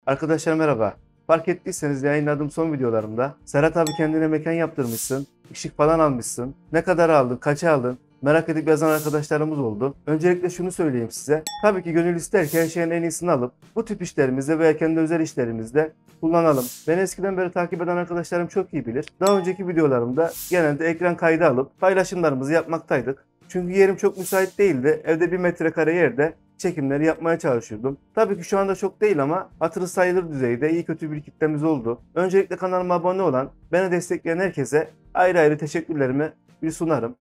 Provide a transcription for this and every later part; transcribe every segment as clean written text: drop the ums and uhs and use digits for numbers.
Arkadaşlar merhaba. Fark ettiyseniz yayınladığım son videolarımda Serhat abi kendine mekan yaptırmışsın, ışık falan almışsın, ne kadar aldın, kaça aldın merak edip yazan arkadaşlarımız oldu. Öncelikle şunu söyleyeyim size. Tabii ki gönül ister ki her şeyin en iyisini alıp bu tip işlerimizde veya kendi özel işlerimizde kullanalım. Beni eskiden beri takip eden arkadaşlarım çok iyi bilir. Daha önceki videolarımda genelde ekran kaydı alıp paylaşımlarımızı yapmaktaydık. Çünkü yerim çok müsait değildi. Evde 1 metrekare yerde çekimleri yapmaya çalışıyordum. Tabii ki şu anda çok değil ama hatırı sayılır düzeyde iyi kötü bir kitlemiz oldu. Öncelikle kanalıma abone olan, beni destekleyen herkese ayrı ayrı teşekkürlerimi bir sunarım.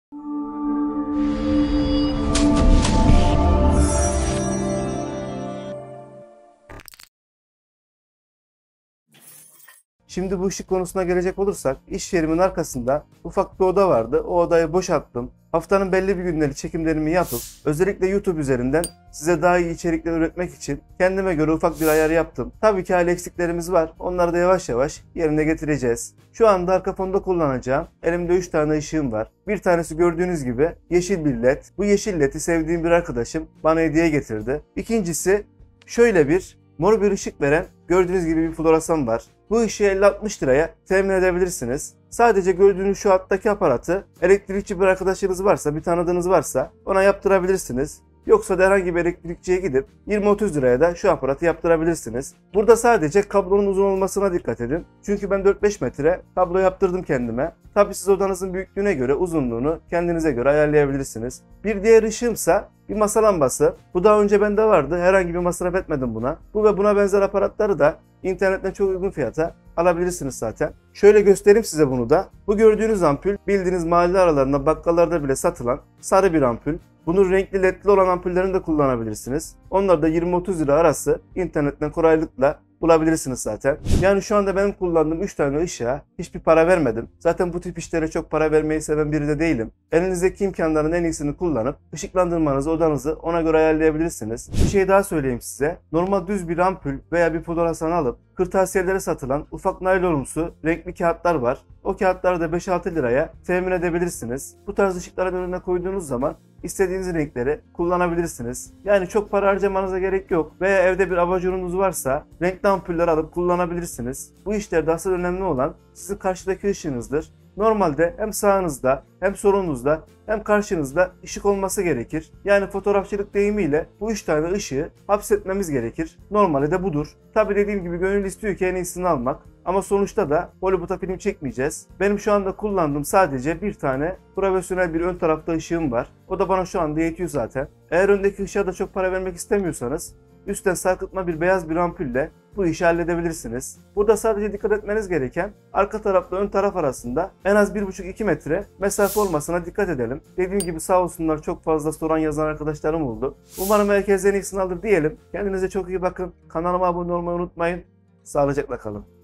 Şimdi bu ışık konusuna gelecek olursak, iş yerimin arkasında ufak bir oda vardı. O odayı boşalttım. Haftanın belli bir günleri çekimlerimi yapıp özellikle YouTube üzerinden size daha iyi içerikler üretmek için kendime göre ufak bir ayar yaptım. Tabii ki hala eksiklerimiz var. Onları da yavaş yavaş yerine getireceğiz. Şu anda arka fonda kullanacağım. Elimde 3 tane ışığım var. Bir tanesi gördüğünüz gibi yeşil bir led. Bu yeşil ledi sevdiğim bir arkadaşım bana hediye getirdi. İkincisi şöyle bir mor bir ışık veren gördüğünüz gibi bir floresan var. Bu ışığı 50-60 liraya temin edebilirsiniz. Sadece gördüğünüz şu alttaki aparatı elektrikçi bir arkadaşınız varsa, bir tanıdığınız varsa ona yaptırabilirsiniz. Yoksa da herhangi bir elektrikçiye gidip 20-30 liraya da şu aparatı yaptırabilirsiniz. Burada sadece kablonun uzun olmasına dikkat edin. Çünkü ben 4-5 metre kablo yaptırdım kendime. Tabi siz odanızın büyüklüğüne göre uzunluğunu kendinize göre ayarlayabilirsiniz. Bir diğer ışığımsa bir masa lambası. Bu daha önce bende vardı. Herhangi bir masraf etmedim buna. Bu ve buna benzer aparatları da internetten çok uygun fiyata alabilirsiniz zaten. Şöyle göstereyim size bunu da. Bu gördüğünüz ampul bildiğiniz mahalle aralarında bakkallarda bile satılan sarı bir ampul. Bunun renkli ledli olan ampullerini de kullanabilirsiniz. Onları da 20-30 lira arası internetten kolaylıkla bulabilirsiniz zaten. Yani şu anda benim kullandığım 3 tane ışığa hiçbir para vermedim. Zaten bu tip işlere çok para vermeyi seven biri de değilim. Elinizdeki imkanların en iyisini kullanıp ışıklandırmanızı, odanızı ona göre ayarlayabilirsiniz. Bir şey daha söyleyeyim size. Normal düz bir ampul veya bir floresan alıp kırtasiyelere satılan ufak naylonumsu renkli kağıtlar var. O kağıtları da 5-6 liraya temin edebilirsiniz. Bu tarz ışıkların önüne koyduğunuz zaman istediğiniz renkleri kullanabilirsiniz. Yani çok para harcamanıza gerek yok. Veya evde bir abajurunuz varsa renkli ampuller alıp kullanabilirsiniz. Bu işlerde asıl önemli olan sizin karşıdaki ışığınızdır. Normalde hem sağınızda hem solunuzda hem karşınızda ışık olması gerekir. Yani fotoğrafçılık deyimiyle bu 3 tane ışığı hapsetmemiz gerekir. Normali de budur. Tabi dediğim gibi gönül istiyor ki en iyisini almak. Ama sonuçta da Hollywood'a film çekmeyeceğiz. Benim şu anda kullandığım sadece bir tane profesyonel bir ön tarafta ışığım var. O da bana şu anda yetiyor zaten. Eğer öndeki ışığa da çok para vermek istemiyorsanız üstten sarkıtma bir beyaz bir ampulle bu işi halledebilirsiniz. Burada sadece dikkat etmeniz gereken arka tarafla ön taraf arasında en az 1,5-2 metre mesafe olmasına dikkat edelim. Dediğim gibi sağ olsunlar çok fazla soran yazan arkadaşlarım oldu. Umarım herkes en iyisini alır diyelim. Kendinize çok iyi bakın. Kanalıma abone olmayı unutmayın. Sağlıcakla kalın.